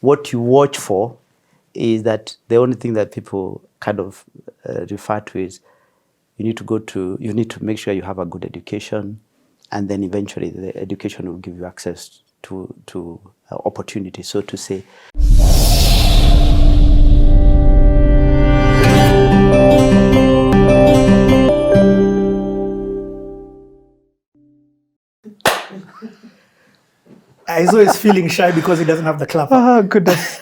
what you watch for is that the only thing that people kind of refer to is you need to make sure you have a good education, and then eventually the education will give you access to opportunity, so to say. He's always feeling shy because he doesn't have the clapper. Oh, goodness.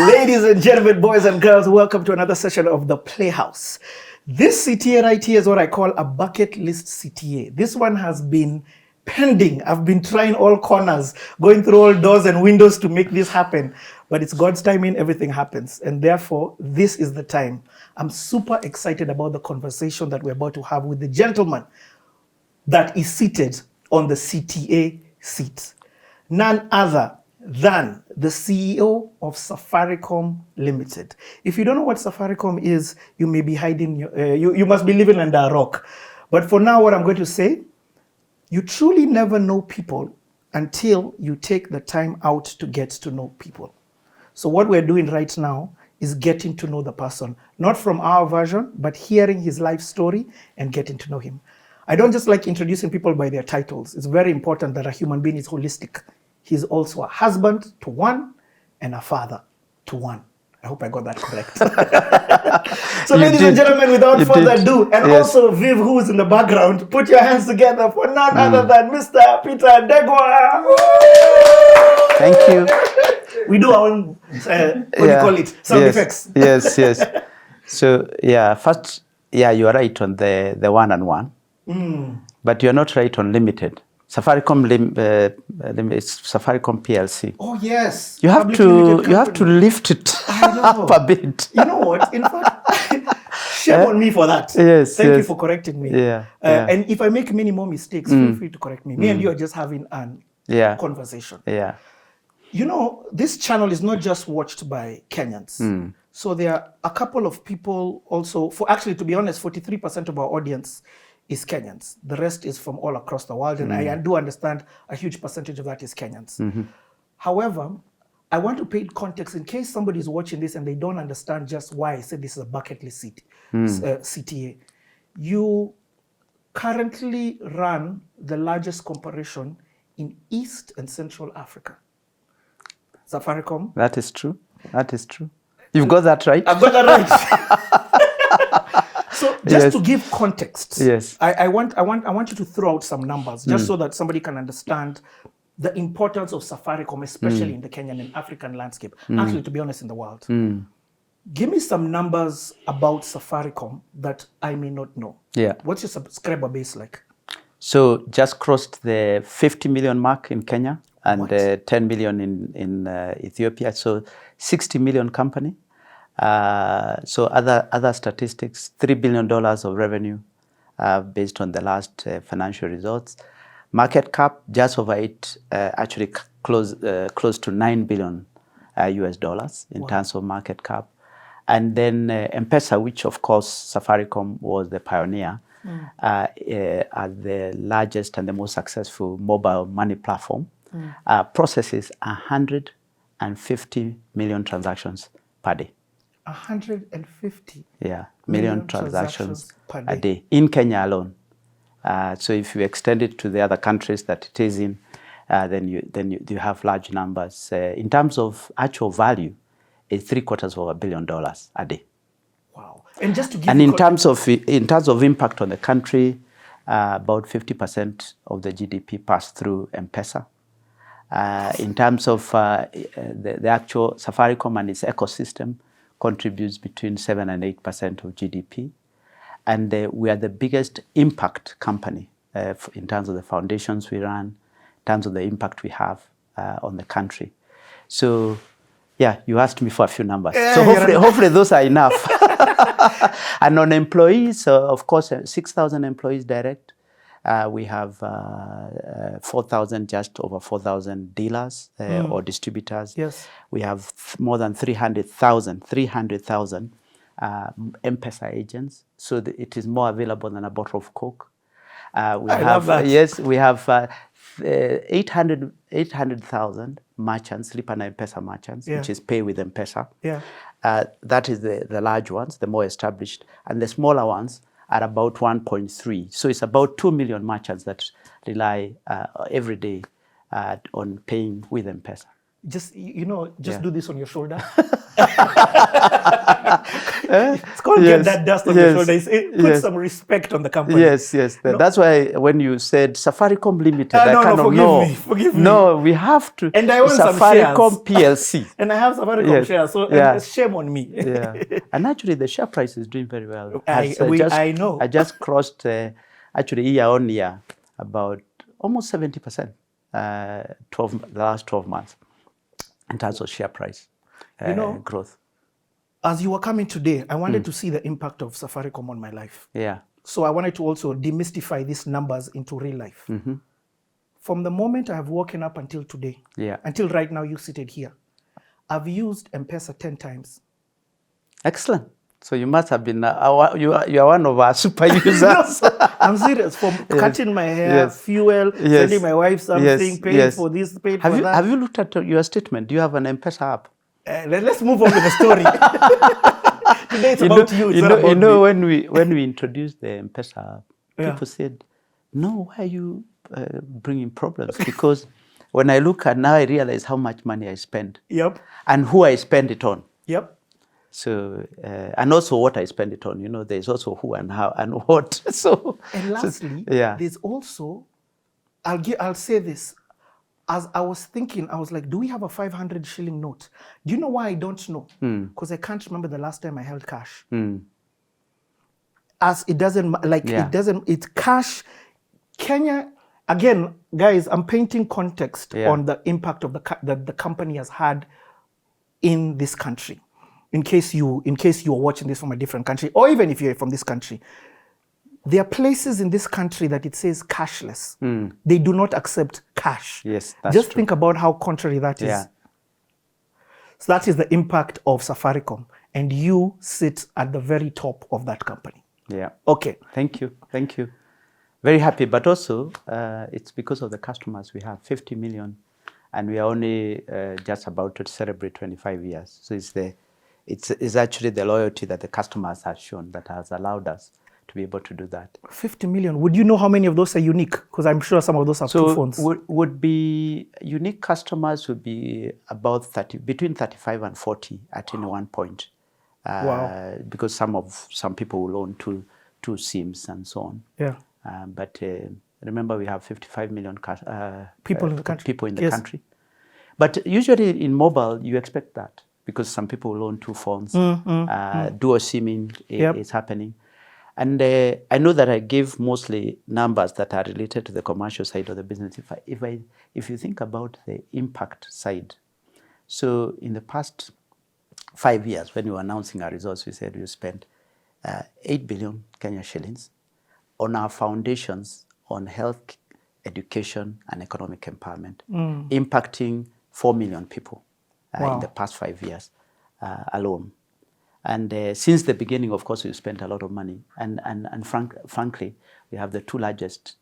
Ladies and gentlemen, boys and girls, welcome to another session of The Playhouse. This CTA right here is what I call a bucket list CTA. This one has been pending. I've been trying all corners, going through all doors and windows to make this happen. But it's God's timing, everything happens. And therefore, this is the time. I'm super excited about the conversation that we're about to have with the gentleman that is seated on the CTA seat. None other than the CEO of Safaricom Limited. If you don't know what Safaricom is, you may be hiding, you must be living under a rock. But for now, what I'm going to say, you truly never know people until you take the time out to get to know people. So what we're doing right now is getting to know the person, not from our version, but hearing his life story and getting to know him. I don't just like introducing people by their titles. It's very important that a human being is holistic. He's also a husband to one and a father to one. I hope I got that correct. So ladies and gentlemen, without further ado, and also Viv, who is in the background, put your hands together for none other than Mr. Peter Ndegwa. Thank you. We do our own, what do you call it? Sound effects. Yes. So, first, you are right on the one-on-one. But you're not right on limited. Safaricom it's Safaricom PLC. Oh yes. You have to lift it up a bit. You know what? In fact, shame on me for that. Yes. Thank you for correcting me. Yeah. And if I make many more mistakes, feel free to correct me. Me and you are just having an conversation. Yeah. You know, this channel is not just watched by Kenyans. So there are a couple of people also, to be honest, 43% of our audience is Kenyans. The rest is from all across the world, and I do understand a huge percentage of that is Kenyans. However, I want to paint context in case somebody is watching this and they don't understand just why I said this is a bucket list CTA. You currently run the largest corporation in East and Central Africa. Safaricom. That is true. You've got that right. I've got that right. So just to give context, I want you to throw out some numbers just so that somebody can understand the importance of Safaricom, especially in the Kenyan and African landscape. Actually, to be honest, in the world. Give me some numbers about Safaricom that I may not know. Yeah. What's your subscriber base like? So just crossed the 50 million mark in Kenya and 10 million in Ethiopia. So 60 million company. So other statistics, $3 billion of revenue based on the last financial results. Market cap just over it, actually close to $9 billion US dollars in terms of market cap. And then M-PESA, which of course Safaricom was the pioneer, as the largest and the most successful mobile money platform, processes 150 million transactions per day. 150 million transactions a day in Kenya alone. So if you extend it to the other countries that it is in, then you have large numbers. In terms of actual value, it's $750 million a day. Wow! And just to give in terms of impact on the country, about 50% of the GDP passed through M-PESA. In terms of the actual Safaricom and its ecosystem, contributes between 7 and 8% of GDP. And we are the biggest impact company in terms of the foundations we run, in terms of the impact we have on the country. So, you asked me for a few numbers. So hopefully those are enough. And on employees, of course, 6,000 employees direct. We have 4,000, just over 4,000 dealers or distributors. Yes. We have more than 300,000 M-PESA agents, so that it is more available than a bottle of Coke. We have 800,000 merchants, Lipa na M-PESA merchants, which is pay with M-PESA. That is the large ones, the more established. And the smaller ones are about 1.3. So it's about 2 million merchants that rely every day on paying with M-PESA. Just, do this on your shoulder. It's called get that dust on your shoulder. Put some respect on the company. Yes. That's why when you said Safaricom Limited, forgive me. No, we have to. And I want Safaricom PLC. And I have Safaricom shares, so shame on me. And actually, the share price is doing very well. I know. I just crossed, actually, year on year, about almost 70%, the last 12 months. In terms of share price growth. As you were coming today, I wanted to see the impact of Safaricom on my life. So I wanted to also demystify these numbers into real life. From the moment I've woken up until today, until right now you seated here, I've used M-PESA 10 times. Excellent. So you must have been, you are one of our super users. I'm serious. From cutting my hair, fuel, sending my wife something, paying for this, paying for that. Have you looked at your statement? Do you have an M-PESA app? Let's move on with the story. Today it's about you. It's not about me. When we introduced the M-PESA app, people said, no, why are you bringing problems? Because when I look at now, I realize how much money I spend. And who I spend it on. So, and also what I spend it on, there's also who and how and what. And lastly, there's also, I'll say this, as I was thinking, I was like, do we have a 500 shilling note? Do you know why I don't know? Because I can't remember the last time I held cash. As it doesn't, it's cash. Kenya, again, guys, I'm painting context on the impact of that the company has had in this country. In case you are watching this from a different country, or even if you're from this country, there are places in this country that it says cashless. They do not accept cash. Yes, that's Just true. think about how contrary that is. So that is the impact of Safaricom, and you sit at the very top of that company. Okay. Thank you. Very happy, but also it's because of the customers we have, 50 million, and we are only just about to celebrate 25 years. So it's actually the loyalty that the customers have shown that has allowed us to be able to do that. 50 million. Would you know how many of those are unique? Because I'm sure some of those have two phones. Would be unique customers would be about between 35 and 40 at any one point. Because some people will own two SIMs and so on. But remember, we have 55 million people in the country. But usually in mobile, you expect that, because some people will own two phones. Dual SIMing is happening. And I know that I give mostly numbers that are related to the commercial side of the business. If you think about the impact side, so in the past 5 years, when we were announcing our results, we said we spent 8 billion Kenya shillings on our foundations on health, education, and economic empowerment, impacting 4 million people in the past 5 years alone. And since the beginning, of course, we've spent a lot of money. And frankly, we have the two largest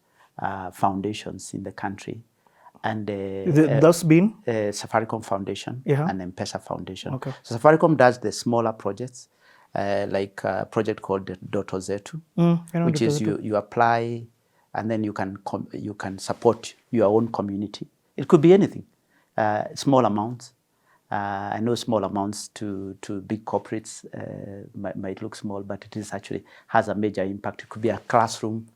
foundations in the country. And that's been? Safaricom Foundation and M-PESA Foundation. So Safaricom does the smaller projects, like a project called Doto Zetu, which is you apply and then you can support your own community. It could be anything, small amounts. I know small amounts to big corporates might look small, but it actually has a major impact. It could be a classroom.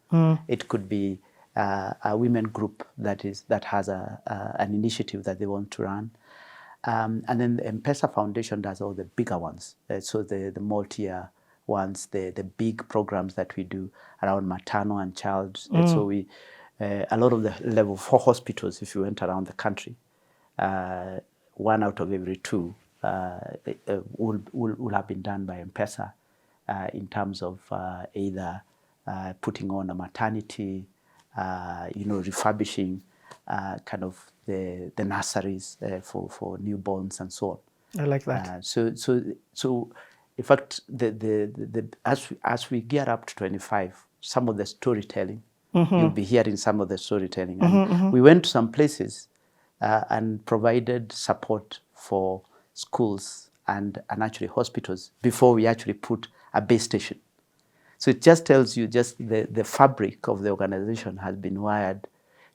It could be a women group that has an initiative that they want to run. And then the M-PESA Foundation does all the bigger ones. So the multi-year ones, the big programs that we do around maternal and child. And so a lot of the level 4 hospitals, if you went around the country, 1 out of every 2 will have been done by M-PESA in terms of either putting on a maternity, refurbishing kind of the nurseries for newborns and so on. I like that. So in fact, as we gear up to 25, some of the storytelling You'll be hearing some of the storytelling. And we went to some places and provided support for schools and actually hospitals before we actually put a base station. So it just tells you just the fabric of the organization has been wired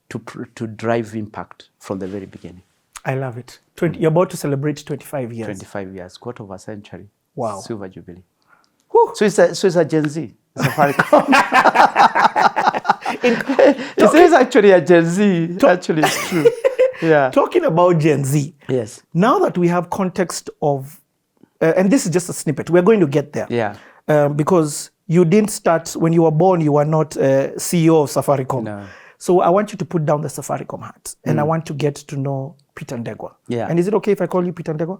to drive impact from the very beginning. I love it. You're about to celebrate 25 years. 25 years, quarter of a century. Wow. Silver Jubilee. Whew. So it's a Gen Z. Safaricom. It is actually a Gen Z. Actually, it's true. Yeah. Talking about Gen Z. Yes. Now that we have context of, and this is just a snippet, we're going to get there. Yeah. Because you didn't start, when you were born, you were not CEO of Safaricom. No. So I want you to put down the Safaricom hat, and I want to get to know Peter Ndegwa. Yeah. And is it okay if I call you Peter Ndegwa?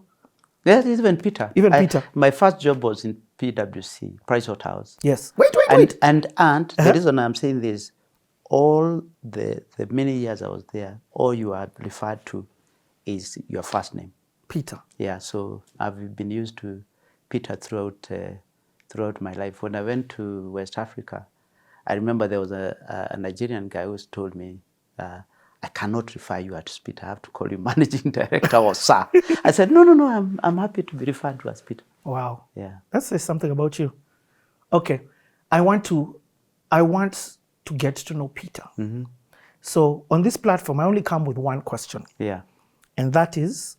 Yes, even Peter. Peter. My first job was in PwC, Pricewaterhouse. Yes. Wait. And the reason I'm saying this, all the many years I was there, all you are referred to is your first name. Peter. Yeah, so I've been used to Peter throughout my life. When I went to West Africa, I remember there was a Nigerian guy who told me, I cannot refer you as Peter. I have to call you managing director or sir. I said, no, I'm happy to be referred to as Peter. Wow. Yeah. That says something about you. Okay. I want to get to know Peter. So on this platform, I only come with one question. Yeah. And that is,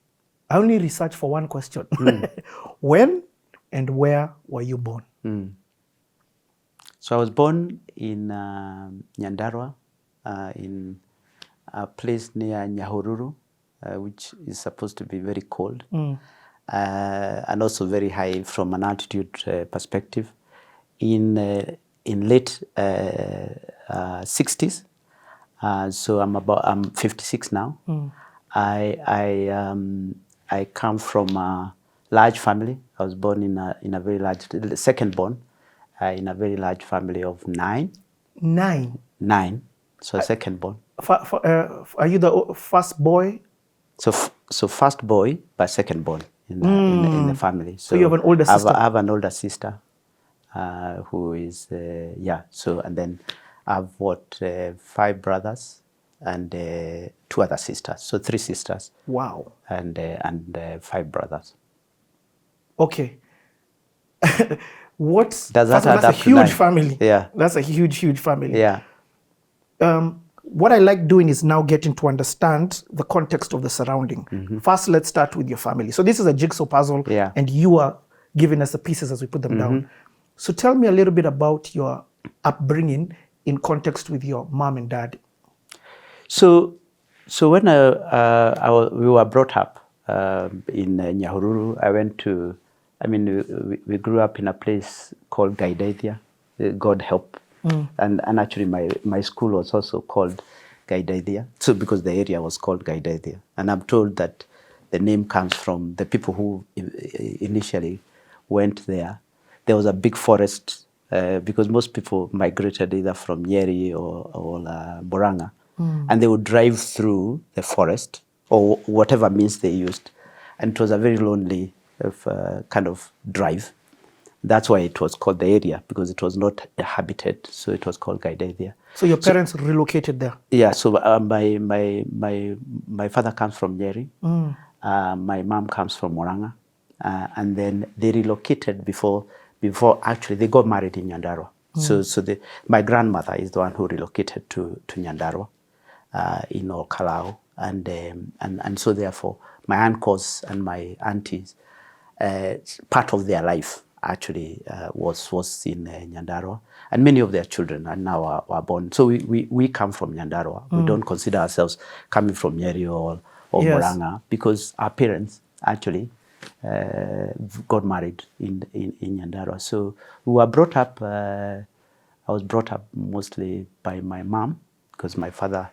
I only research for one question. When and where were you born? So I was born in Yandere, in a place near Nyahururu, which is supposed to be very cold, and also very high from an altitude perspective. In late 60s, so I'm 56 now. I come from a large family. I was born in a very large, second born, in a very large family of 9. 9. So second born. Are you the first boy? So first boy, but second born in the family. So you have an older sister? I have an older sister who is, so, and then I've got 5 brothers and 2 other sisters. So 3 sisters. Wow. And 5 brothers. Okay. That's a huge family. Yeah. That's a huge family. Yeah. What I like doing is now getting to understand the context of the surrounding. First, let's start with your family. So this is a jigsaw puzzle, and you are giving us the pieces as we put them down. So tell me a little bit about your upbringing in context with your mom and dad. So when we were brought up in Nyahururu, we grew up in a place called Gaidaithia, God help. And actually my school was also called Gaidaithia, so because the area was called Gaidaithia. And I'm told that the name comes from the people who initially went there. There was a big forest because most people migrated either from Nyeri or Boranga, and they would drive through the forest or whatever means they used. And it was a very lonely kind of drive. That's why it was called the area, because it was not habited, so it was called Gaidaithia. So your parents relocated there? Yeah, so my father comes from Nyeri, my mom comes from Moranga, and then they relocated before actually they got married in Yandere. So my grandmother is the one who relocated to Yandere in Okalau, and so therefore my uncles and my aunties, part of their life actually was in Yandere, and many of their children are now are born. So we come from Yandere. We don't consider ourselves coming from Nyeri or Moranga, because our parents actually got married in Yandere. So we were brought up. I was brought up mostly by my mom, because my father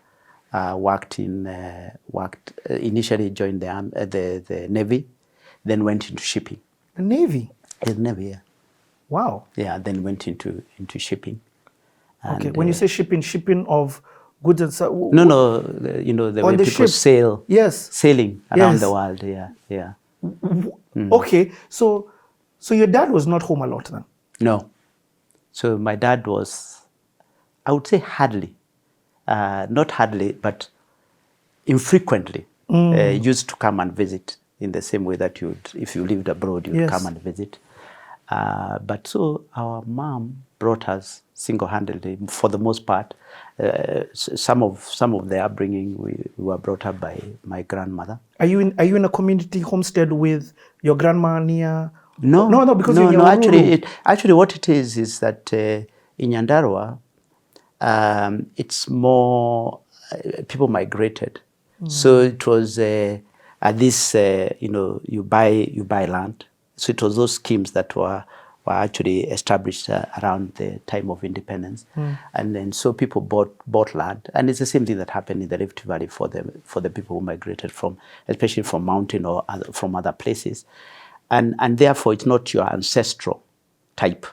initially joined the Navy, then went into shipping. The Navy? The Navy, yeah. Wow. Yeah, then went into shipping. And, okay, when you say shipping of goods and stuff. No, the way people sail. Yes. Sailing around the world, yeah. Okay, so your dad was not home a lot then? No. So my dad was I would say hardly, not hardly, but infrequently used to come and visit in the same way that if you lived abroad, you'd come and visit. But so our mom brought us single-handedly for the most part. Some of the upbringing we were brought up by my grandmother. Are you in a community homestead with your grandma near? No, because no. Actually, what it is that in Yandere, it's more people migrated. So it was at this you buy land. So it was those schemes that were actually established around the time of independence, and then so people bought land, and it's the same thing that happened in the Rift Valley for the people who migrated especially from mountain or from other places, and therefore it's not your ancestral type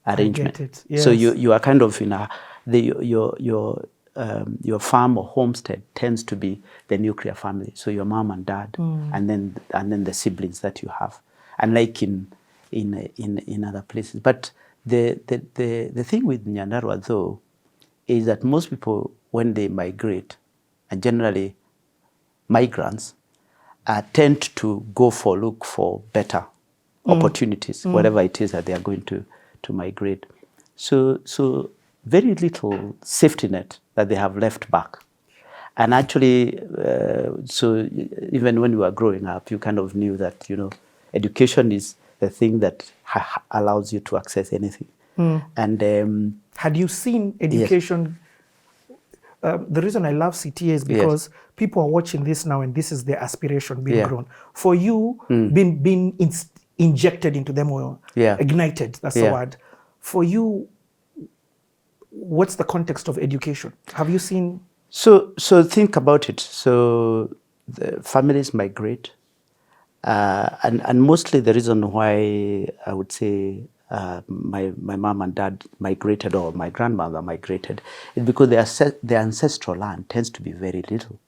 arrangement. I get it. Yes. So you are kind of in your farm or homestead tends to be the nuclear family. So your mom and dad, and then the siblings that you have, unlike in other places. But the thing with Nyandarua though is that most people, when they migrate, and generally migrants, tend to look for better opportunities, whatever it is that they are going to migrate. So very little safety net that they have left back. And actually, so even when you were growing up, you kind of knew that, education is the thing that allows you to access anything. And had you seen education? Yes. The reason I love CTA is because people are watching this now, and this is their aspiration being grown. For you, being injected into them or ignited, that's the word. For you, what's the context of education? Have you seen? So think about it. So the families migrate, and mostly the reason why I would say my mom and dad migrated, or my grandmother migrated, is because their ancestral land tends to be very little.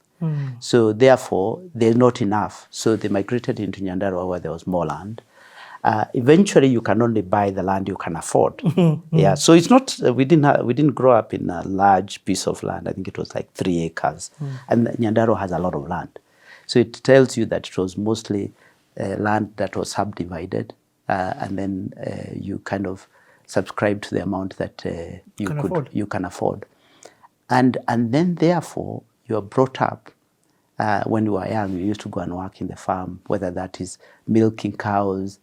So therefore, there's not enough. So they migrated into Nyandarua where there was more land. Eventually, you can only buy the land you can afford. Yeah, so it's not we didn't grow up in a large piece of land. I think it was like 3 acres, and Nyandarua has a lot of land. So it tells you that it was mostly land that was subdivided, and then you kind of subscribe to the amount that you can afford, and then therefore you are brought up. When you were young, you used to go and work in the farm, whether that is milking cows.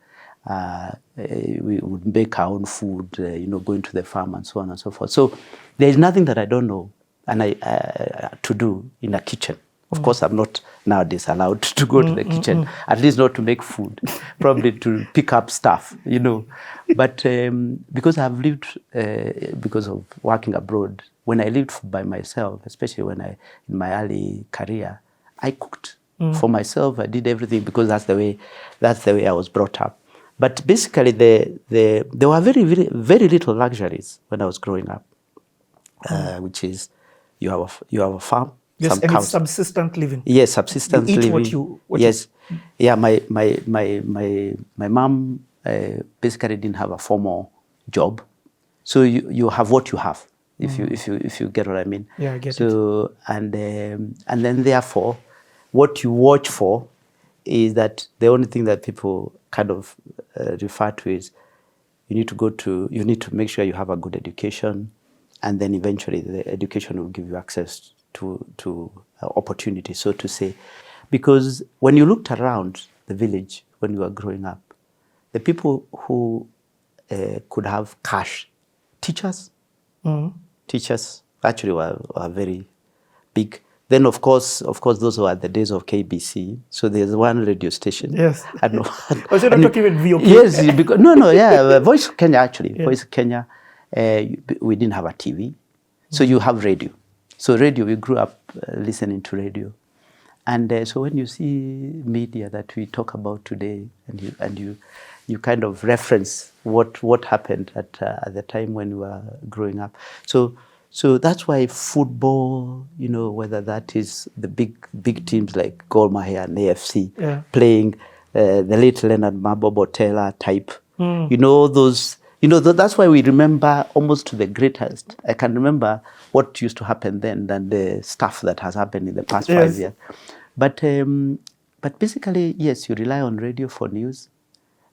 We would make our own food, going to the farm and so on and so forth. So there is nothing that I don't know to do in a kitchen. Of course, I'm not nowadays allowed to go to the kitchen, at least not to make food, probably to pick up stuff, But because I've lived, because of working abroad, when I lived by myself, especially in my early career, I cooked for myself. I did everything because that's the way I was brought up. But basically, there were very, very, very little luxuries when I was growing up, which is you have a farm. Yes, and it's subsistent living. Yes, subsistent living. You eat yes, yeah. My mom basically didn't have a formal job, so you have what you have. If you get what I mean. Yeah, I get it. So and then therefore, what you watch for is that the only thing that people kind of refer to is you need to make sure you have a good education, and then eventually the education will give you access to opportunity, so to say. Because when you looked around the village when you were growing up, the people who could have cash, teachers actually were very big. Then, of course, those were the days of KBC. So there's one radio station. Yes. And, was it not talking about VOP? Yes, because Voice of Kenya actually. Yeah. Voice of Kenya, we didn't have a TV, so you have radio. So radio, we grew up listening to radio, and so when you see media that we talk about today, and you kind of reference what happened at the time when we were growing up. So that's why football, whether that is the big teams like Gor Mahia and AFC playing the late Leonard Mabobo Taylor type, those That's why we remember almost to the greatest. I can remember what used to happen then than the stuff that has happened in the past 5 years. But basically, yes, you rely on radio for news.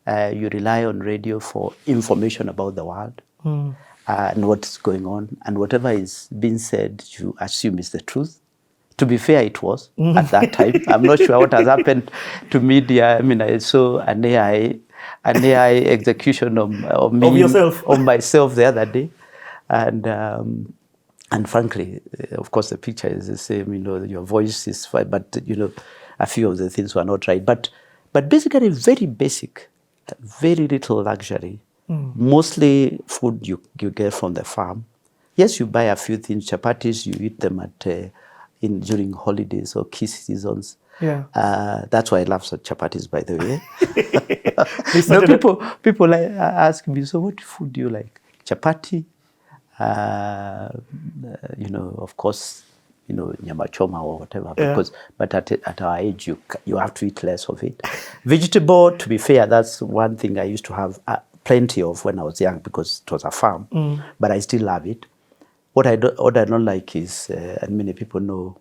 You rely on radio for information about the world and what's going on. And whatever is being said, you assume is the truth. To be fair, it was at that time. I'm not sure what has happened to media. I mean, I saw an AI execution of me, of yourself, of myself the other day, and frankly, of course, the picture is the same. Your voice is fine, but a few of the things were not right. But basically, very basic, very little luxury. Mostly food you get from the farm. Yes, you buy a few things, chapatis. You eat them during holidays or key seasons. Yeah. That's why I love chapatis, by the way. People ask me, so what food do you like? Chapati, of course, nyama choma or whatever. But at our age, you have to eat less of it. Vegetable, to be fair, that's one thing I used to have plenty of when I was young because it was a farm. But I still love it. What I don't like is, and many people know,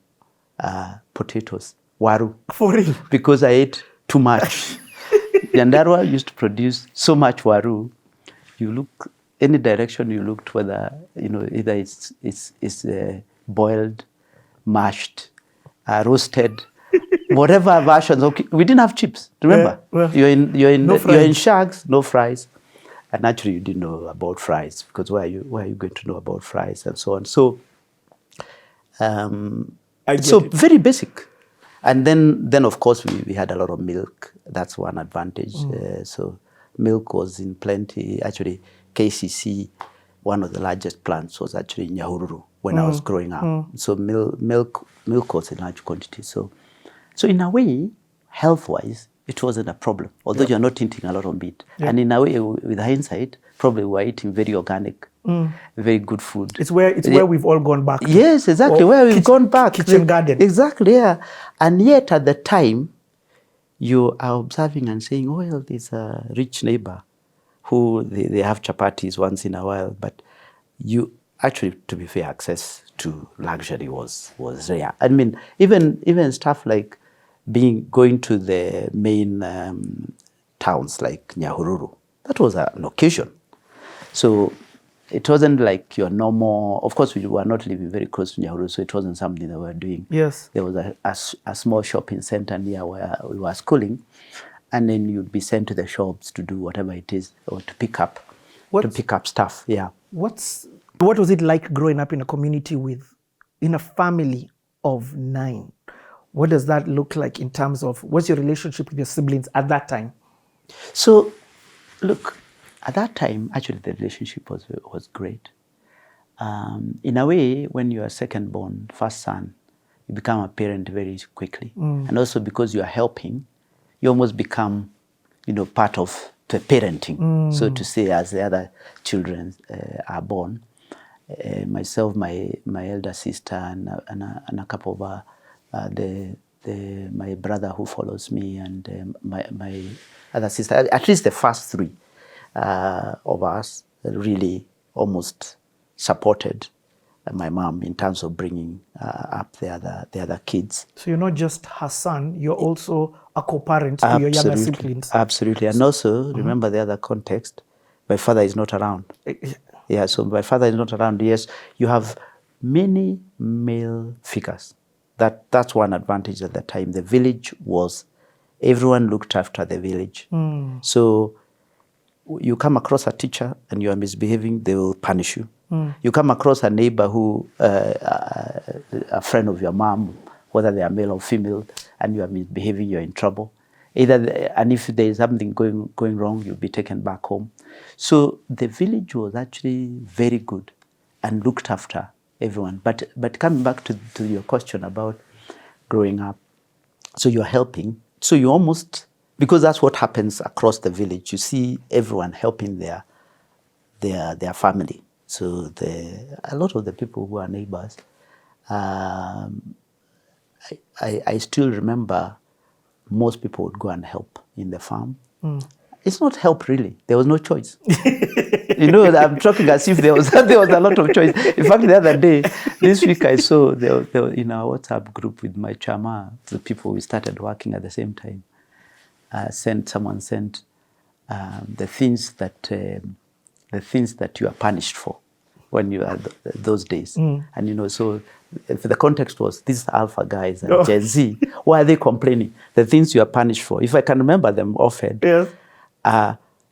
potatoes, waru. For real? Because I ate too much. Yandere used to produce so much waru. You look any direction you looked, whether either it's boiled, mashed, roasted, whatever versions. Okay, we didn't have chips. Remember, you're in shags, no fries. And naturally, you didn't know about fries because why are you going to know about fries and so on? So, very basic. And then of course we had a lot of milk. That's one advantage. So milk was in plenty. Actually, KCC, one of the largest plants, was actually in Nyahururu when I was growing up. So milk was in large quantity. So in a way, health-wise, it wasn't a problem, although you're not eating a lot of meat. And in a way, with hindsight, probably we're eating very organic, very good food. It's where we've all gone back. Yes, exactly, where we've gone back. Kitchen garden. Exactly, yeah. And yet at the time, you are observing and saying, oh, well, there's a rich neighbor who they have chapatis once in a while, but you actually, to be fair, access to luxury was rare. I mean, even stuff like going to the main towns like Nyahururu, that was an occasion. So it wasn't like your normal, of course we were not living very close to Nyahururu, so it wasn't something that we were doing. Yes. There was a small shopping center near where we were schooling, and then you'd be sent to the shops to do whatever it is, or to pick up stuff, yeah. What was it like growing up in a community in a family of 9? What does that look like in terms of what's your relationship with your siblings at that time? So, look, at that time, actually the relationship was great. In a way, when you are second born, first son, you become a parent very quickly. And also because you are helping, you almost become, part of the parenting, so to say, as the other children are born. Myself, my elder sister, and a couple of my brother who follows me, and my other sister, at least the first 3 of us really almost supported my mom in terms of bringing up the other kids. So you're not just her son, you're also a co-parent to your younger siblings. Absolutely. And also, remember the other context, my father is not around. Yeah, so my father is not around. Yes, you have many male figures. That's one advantage at the time. The village everyone looked after the village. So you come across a teacher and you are misbehaving, they will punish you. You come across a neighbor who, a friend of your mom, whether they are male or female, and you are misbehaving, you're in trouble. And if there is something going wrong, you'll be taken back home. So the village was actually very good and looked after everyone. But coming back to your question about growing up, so you're helping. So you almost, because that's what happens across the village, you see everyone helping their family. So a lot of the people who are neighbors, I still remember most people would go and help in the farm. It's not help really. There was no choice. You know, I'm talking as if there was a lot of choice. In fact, the other day, this week, I saw in our WhatsApp group with my chama, the people we started working at the same time, someone sent the things that you are punished for when you are those days. And, you know, so the context was these alpha guys and Gen Z. Why are they complaining? The things you are punished for. If I can remember them often, Yes.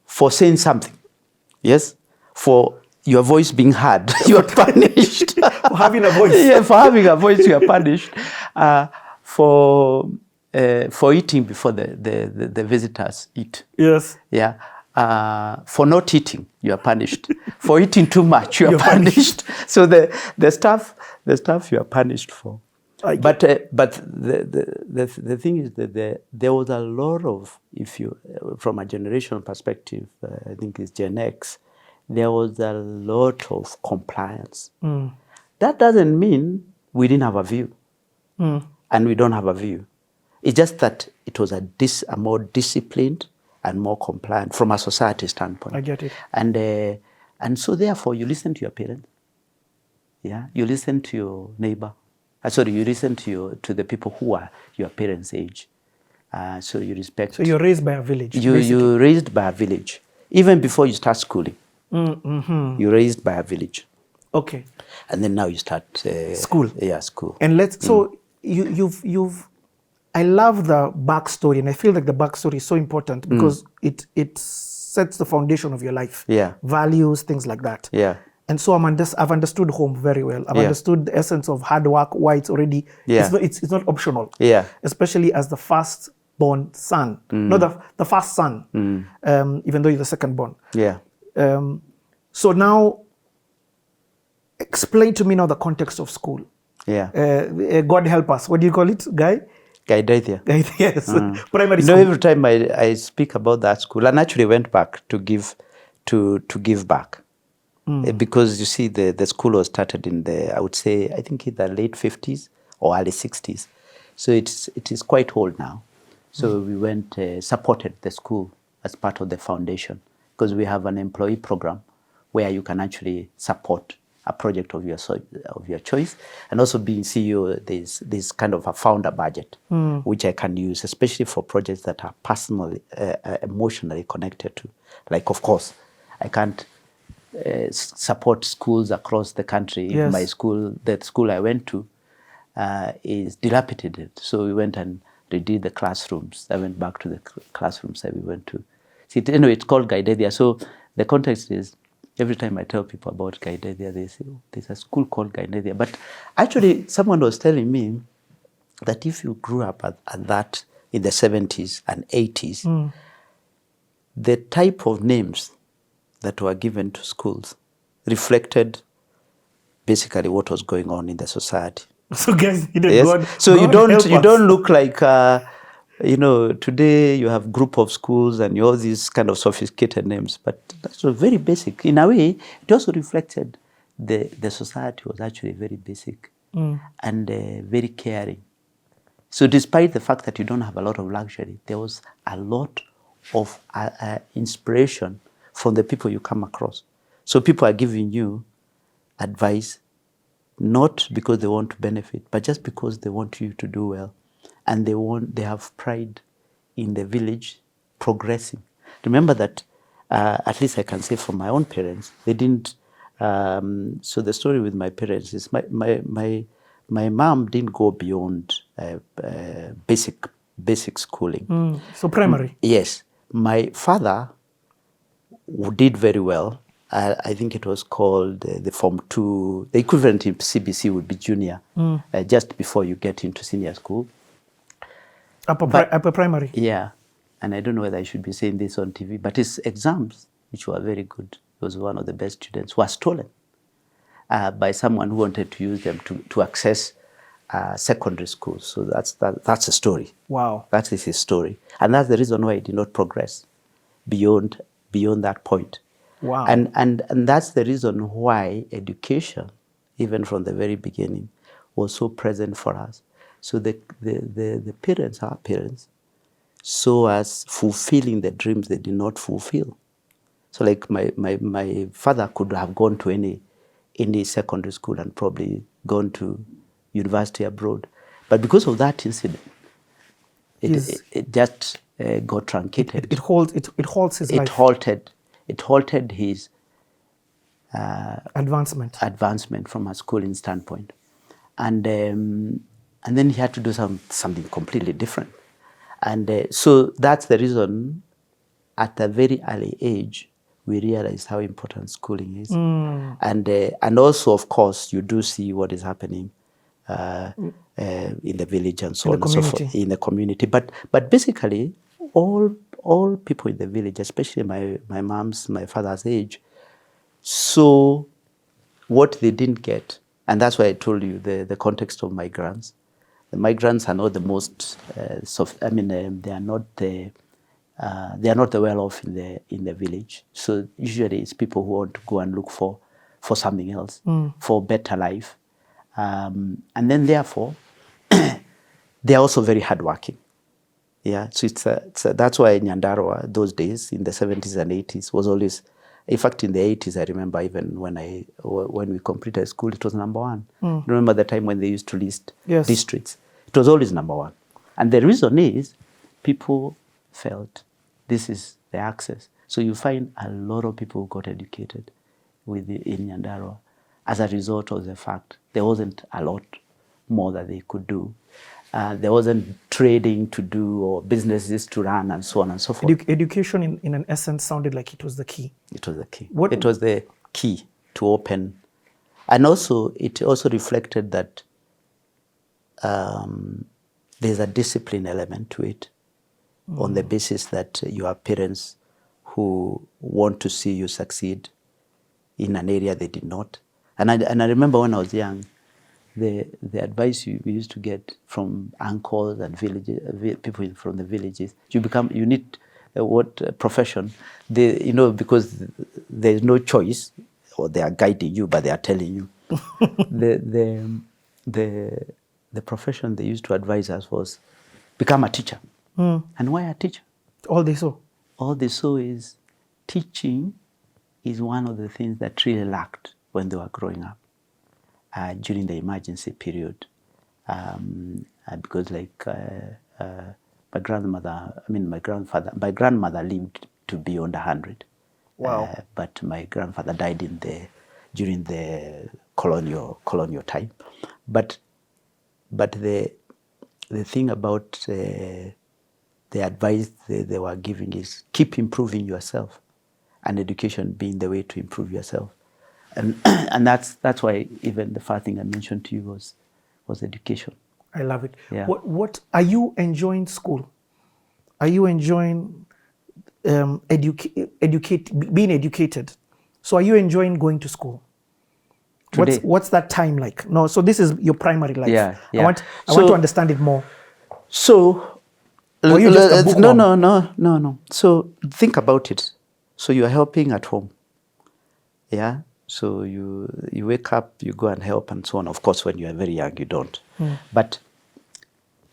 For saying something, yes, for your voice being heard, you are punished. For having a voice. Yeah, for having a voice, you are punished. For eating before the visitors eat. Yes. Yeah. For not eating, you are punished. For eating too much, you are punished. So the stuff you are punished for. But the thing is that there was a lot of, if you from a generational perspective, I think it's Gen X, there was a lot of compliance. That doesn't mean we didn't have a view, and we don't have a view. It's just that it was a more disciplined and more compliant from a society standpoint. I get it. And so therefore you listen to your parents. Yeah, you listen to your neighbor. You listen to the people who are your parents' age. So you respect. So you're raised by a village. You're raised by a village. Even before you start schooling, you're raised by a village. Okay. And then now you start school. Yeah, school. And so you've. I love the backstory, and I feel like the backstory is so important because it sets the foundation of your life. Yeah. Values, things like that. Yeah. And so I've understood home very well. I've understood the essence of hard work, why it's already, it's not optional. Yeah. Especially as the first-born son, not the first son, even though you're the second-born. Yeah. So now, explain to me now the context of school. Yeah. God help us. What do you call it, Guy? Gaidaithia. Yes. Primary school. Every time I speak about that school, I naturally went back to give back. Because you see, the school was started in I would say, I think in the late 50s or early 60s. So it is quite old now. So we went, supported the school as part of the foundation, because we have an employee program where you can actually support a project of your choice. And also being CEO, there's kind of a founder budget, which I can use, especially for projects that are personally, emotionally connected to. Like, of course, I can't support schools across the country. Yes. If my school, the school I went to, is dilapidated. So we went and redid the classrooms. I went back to the classrooms that we went to. See, anyway, it's called Gaidaithia. So the context is, every time I tell people about Gaidaithia, they say, oh, there's a school called Gaidaithia. But actually, someone was telling me that if you grew up at that in the 70s and 80s, the type of names that were given to schools reflected basically what was going on in the society. So guys, God, so God you don't look like today you have group of schools and you all these kind of sophisticated names, but that's very basic. In a way, it also reflected the society was actually very basic and very caring. So despite the fact that you don't have a lot of luxury, there was a lot of inspiration from the people you come across. So people are giving you advice, not because they want to benefit, but just because they want you to do well. And they have pride in the village progressing. Remember that, at least I can say from my own parents, they didn't, so the story with my parents is my mom didn't go beyond basic schooling. So primary? Yes. My father did very well. I think it was called the Form 2, the equivalent in CBC would be junior, just before you get into senior school. Upper primary? Yeah. And I don't know whether I should be saying this on TV, but his exams, which were very good, he was one of the best students, were stolen by someone who wanted to use them to access secondary school. So that's a story. Wow. That is his story. And that's the reason why he did not progress beyond that point. Wow. And that's the reason why education, even from the very beginning, was so present for us. So the parents, our parents, saw us fulfilling the dreams they did not fulfill. So like my father could have gone to any secondary school and probably gone to university abroad. But because of that incident, it just got truncated. It halts his life. It halted his advancement from a schooling standpoint, and then he had to do something completely different, and so that's the reason. At a very early age, we realized how important schooling is, and also, of course, you do see what is happening in the village and so on and so forth in the community. But basically, all people in the village, especially my father's age, saw what they didn't get, and that's why I told you the context of migrants. The migrants are not the most. They are not the. They are not the well-off in the village. So usually it's people who want to go and look for something else, for better life, and then therefore they are also very hardworking. Yeah, so that's why in Yandere those days in the 70s and 80s was always. In fact, in the 80s, I remember even when we completed school, it was number one. Remember the time when they used to list districts? It was always number one, and the reason is people felt this is the access. So you find a lot of people who got educated in Yandere as a result of the fact there wasn't a lot more that they could do. There wasn't trading to do or businesses to run and so on and so forth. Education in an essence sounded like it was the key. It was the key. It was the key to open. And also, it also reflected that there's a discipline element to it, on the basis that you have parents who want to see you succeed in an area they did not. And I remember when I was young, the advice we used to get from uncles and people from the villages, you need what profession, because there's no choice, or they are guiding you, but they are telling you. The profession they used to advise us was become a teacher. And why a teacher? All they saw. All they saw is teaching is one of the things that really lacked when they were growing up during the emergency period. Because my grandmother lived to be under 100. Wow. But my grandfather died during the colonial time. But the thing about the advice they were giving is keep improving yourself, and education being the way to improve yourself. And that's why even the first thing I mentioned to you was education. I love it. Yeah. What are you enjoying school? Are you enjoying being educated? So are you enjoying going to school? Today. What's that time like? No, so this is your primary life. Yeah. I want to understand it more. So or you just a bookworm? No. So think about it. So you are helping at home. Yeah. So you wake up, you go and help and so on. Of course, when you are very young, you don't. But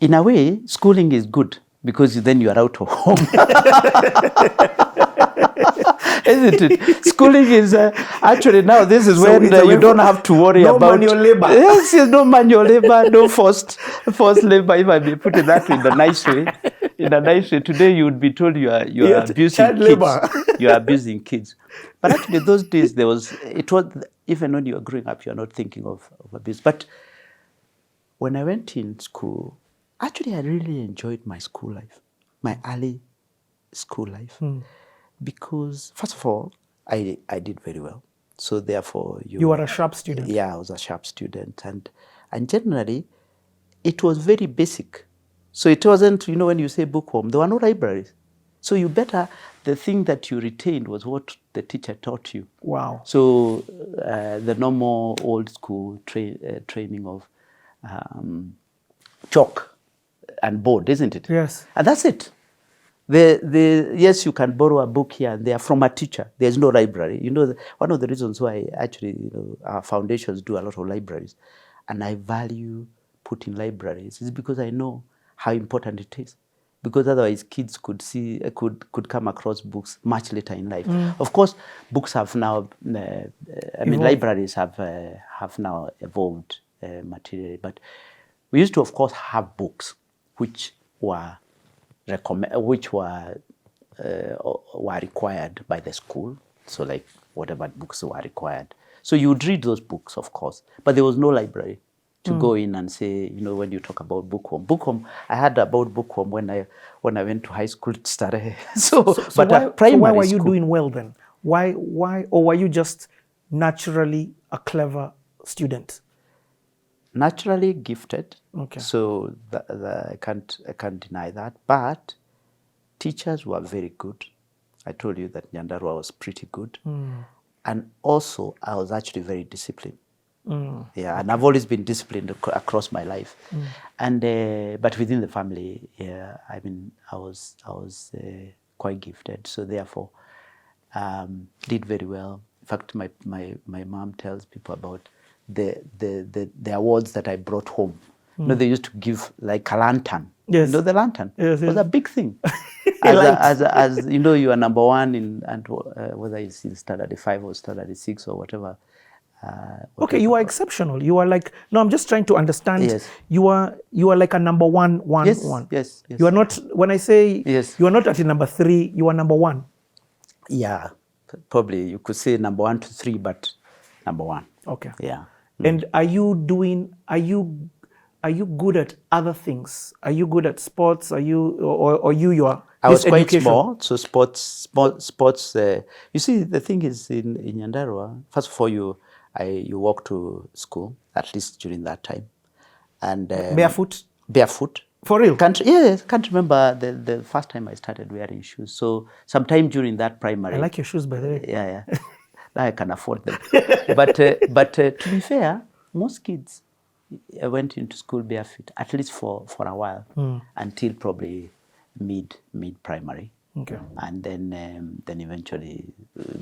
in a way, schooling is good because then you are out of home. Isn't it? Schooling is actually now this is when you don't have to worry about manual labor. Yes, no manual labor, no forced labor. If I may put it that way, in a nice way. In a nice way. Today you would be told you are abusing kids. Labor. You are abusing kids. But actually those days it was even when you were growing up, you are not thinking of abuse. But when I went in school, actually I really enjoyed my school life, my early school life. Because first of all, I did very well. So therefore you were a sharp student. Yeah, I was a sharp student. And generally it was very basic. So it wasn't, when you say bookworm, there were no libraries. So the thing that you retained was what the teacher taught you. Wow. So the normal old school training of chalk and board, isn't it? Yes. And that's it. Yes, you can borrow a book here and there from a teacher. There's no library. One of the reasons why actually our foundations do a lot of libraries, and I value putting libraries, is because I know how important it is. because otherwise kids could could come across books much later in life. Of course, books have now, libraries have now evolved materially, but we used to, of course, have books which were required by the school. So like whatever books were required. So you would read those books, of course, but there was no library to go in and say, when you talk about bookworm, I heard about bookworm when I went to high school to study. Why were you doing well then? Why, or were you just naturally a clever student? Naturally gifted. Okay. So I can't deny that. But teachers were very good. I told you that Yandere was pretty good. And also, I was actually very disciplined. Yeah, and I've always been disciplined across my life. And but within the family, yeah, I was quite gifted. So therefore, did very well. In fact, my mom tells people about the awards that I brought home. They used to give like a lantern. Yes. The lantern. Yes, It was a big thing. As you are number one whether it's in standard 5 or standard 6 or whatever. Okay, you are exceptional. You are like, no, I'm just trying to understand. Yes. You are like a number one. Yes. You are not, when I say yes, you are not at a number 3, you are number 1. Yeah, probably you could say number 1 to 3, but number 1. Okay. Yeah. And are you good at other things? Are you good at sports? Are you, or you are? I was quite education? small, so sports. You see, the thing is in Yandere, first of all, you walk to school, at least during that time, and barefoot. For real? Can't remember the first time I started wearing shoes. So sometime during that primary. I like your shoes, by the way. Yeah. Now I can afford them. But to be fair, most kids went into school barefoot, at least for a while, until probably mid primary. Okay. And then eventually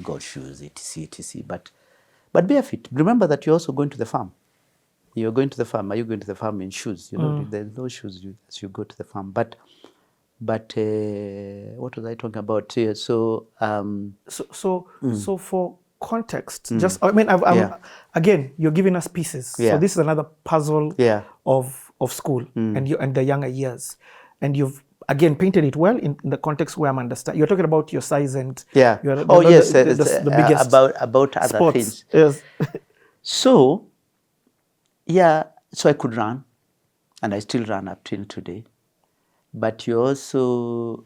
got shoes, etc. But barefoot. Remember that you're also going to the farm. You're going to the farm. Are you going to the farm in shoes? There's no shoes as you go to the farm. But what was I talking about here? So for context, again, you're giving us pieces. Yeah. So this is another puzzle of school and the younger years, and you've again painted it well in the context where I'm understanding. You're talking about your size and the biggest about other sports. things. Yes. So I could run, and I still run up till today. But you also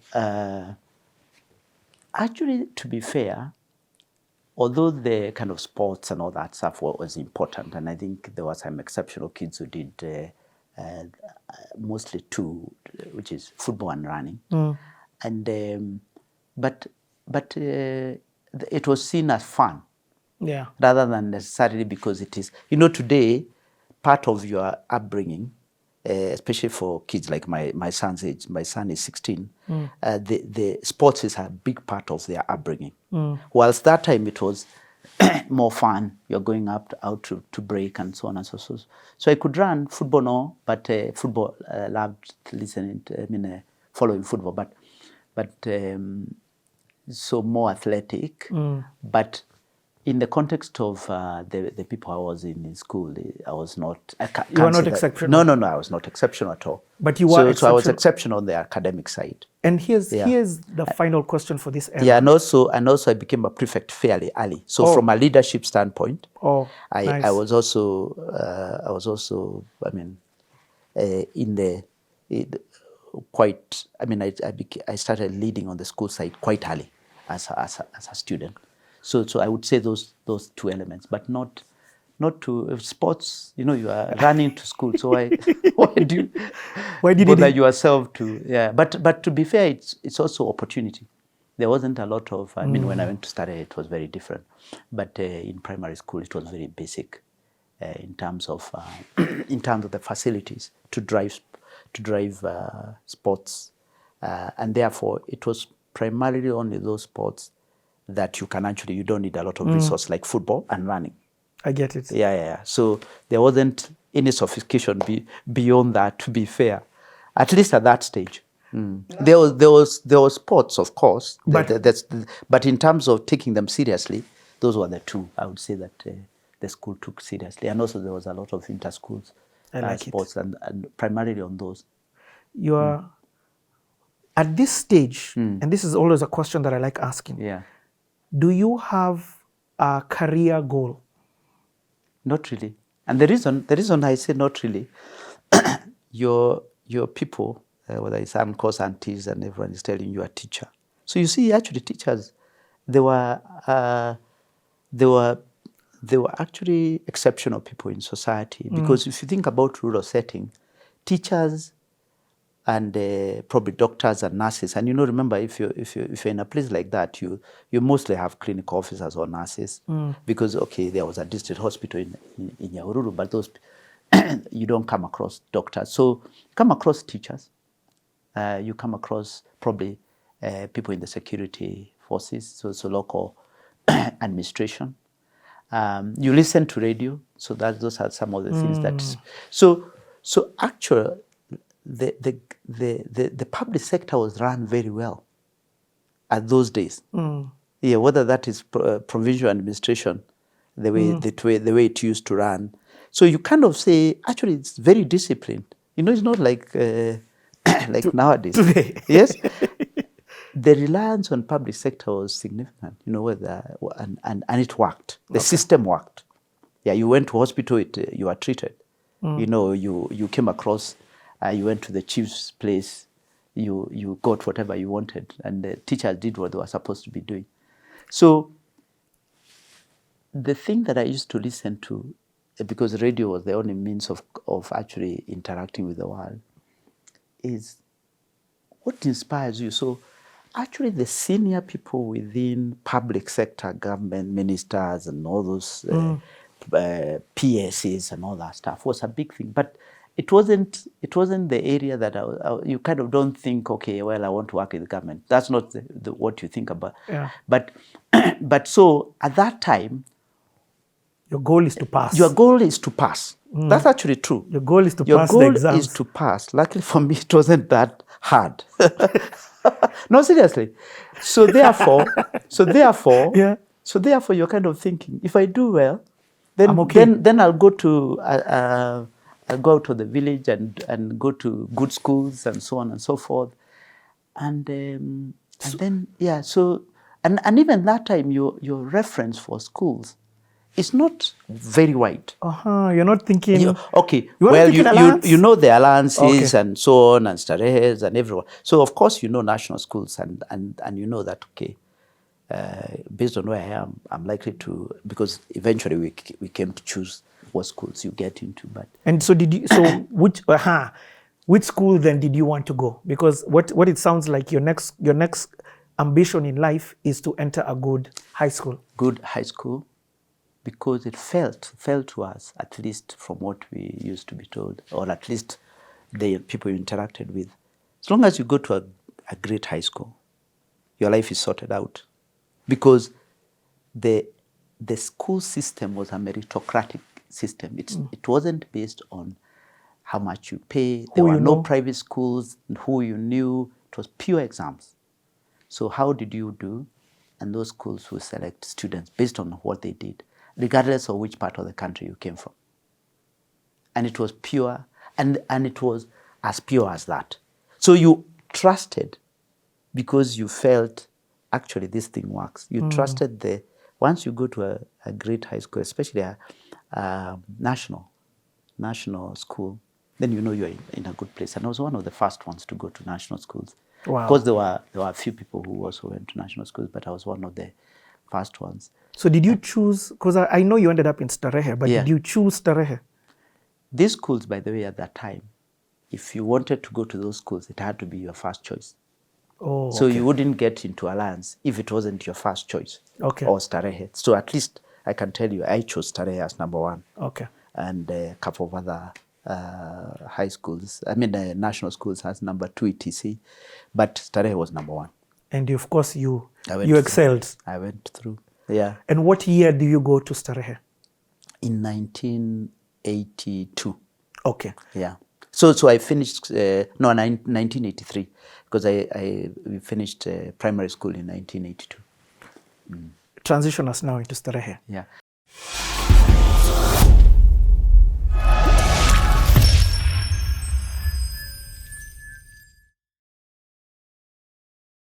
actually, to be fair, although the kind of sports and all that stuff was important, and I think there were some exceptional kids who did mostly two, which is football and running, and but it was seen as fun, rather than necessarily because it is. Today, part of your upbringing, especially for kids like my son's age. My son is 16. The sports is a big part of their upbringing. Whilst that time it was more fun. You're going out to break and so on and so forth. So I could run football, no, but football loved following football, but so more athletic. But in the context of the people I was in school, I was not. You were not exceptional. No, I was not exceptional at all. But you were. So I was exceptional on the academic side. And here's the final question for this era. Yeah, and also I became a prefect fairly early. So from a leadership standpoint, nice. I was also I started leading on the school side quite early as a student. So I would say those two elements, but not to sports. You are running to school, so why did you bother yourself to? Yeah, but to be fair, it's also opportunity. There wasn't a lot of. When I went to study, it was very different. But in primary school, it was very basic in terms of the facilities to drive sports, and therefore it was primarily only those sports that you don't need a lot of resource like football and running. I get it. Yeah. So there wasn't any sophistication beyond that, to be fair, at least at that stage. There was sports, of course, but in terms of taking them seriously, those were the two I would say that the school took seriously. And also there was a lot of inter-schools sports and primarily on those. You are at this stage, and this is always a question that I like asking. Yeah. Do you have a career goal? Not really. And the reason I say not really, your people, whether it's uncles, aunties, and everyone is telling you a teacher. So you see, actually, teachers, they were actually exceptional people in society, because if you think about rural setting, teachers and probably doctors and nurses, and remember, if you're in a place like that, you mostly have clinical officers or nurses, because there was a district hospital in Yaururu, but those you don't come across doctors. So you come across teachers, you come across probably people in the security forces, so local administration. You listen to radio, so those are some of the things that. So actually, the public sector was run very well at those days. Yeah, whether that is provincial administration, the way it used to run. So you kind of say, actually, it's very disciplined. It's not like like nowadays. Today. Yes. The reliance on public sector was significant, and it worked. The system worked. Yeah, you went to hospital, you were treated. You came across, you went to the chief's place, you got whatever you wanted, and the teachers did what they were supposed to be doing. So the thing that I used to listen to, because radio was the only means of actually interacting with the world, is what inspires you. So actually the senior people within public sector, government, ministers and all those PSAs and all that stuff was a big thing. But it wasn't the area that you kind of don't think, I want to work in the government. That's not what you think about. Yeah. But so at that time, your goal is to pass. Your goal is to pass. That's actually true. Your goal is to pass the exams. Your goal is to pass. Luckily for me, it wasn't that hard. No, seriously. So therefore, yeah. So therefore, you're kind of thinking, if I do well, then I'm okay. Then I'll go to I'll go to the village and go to good schools and so on and so forth, and then So and even that time, your reference for schools is not very wide. You're not thinking. You know the alliances and so on and Starehes and everyone. So of course national schools and you know that based on where I am, I'm likely to, because eventually we came to choose what schools you get into. But and so did you? So which school then did you want to go? Because what it sounds like your next ambition in life is to enter a good high school. Good high school. Because it felt to us, at least from what we used to be told, or at least the people you interacted with, as long as you go to a great high school, your life is sorted out. Because the school system was a meritocratic system. It wasn't based on how much you pay. There were no private schools, who you knew. It was pure exams. So how did you do? And those schools will select students based on what they did, regardless of which part of the country you came from. And it was pure, and it was as pure as that. So you trusted because you felt, actually, this thing works. You trusted once you go to a great high school, especially a national school, then you're in a good place. And I was one of the first ones to go to national schools. Wow. Of course, there were a few people who also went to national schools, but I was one of the first ones. So did you choose, because I know you ended up in Starehe, but did you choose Starehe? These schools, by the way, at that time, if you wanted to go to those schools, it had to be your first choice. So you wouldn't get into Alliance if it wasn't your first choice. Okay. Or Starehe. So at least I can tell you, I chose Starehe as number one. Okay. And a couple of other high schools, national schools as number 2, etc. But Starehe was number one. And of course you excelled. I went through, yeah. And what year do you go to Starehe? In 1982. Okay. Yeah. So I finished, 1983, because we finished primary school in 1982. Transition us now into Starehe. Yeah.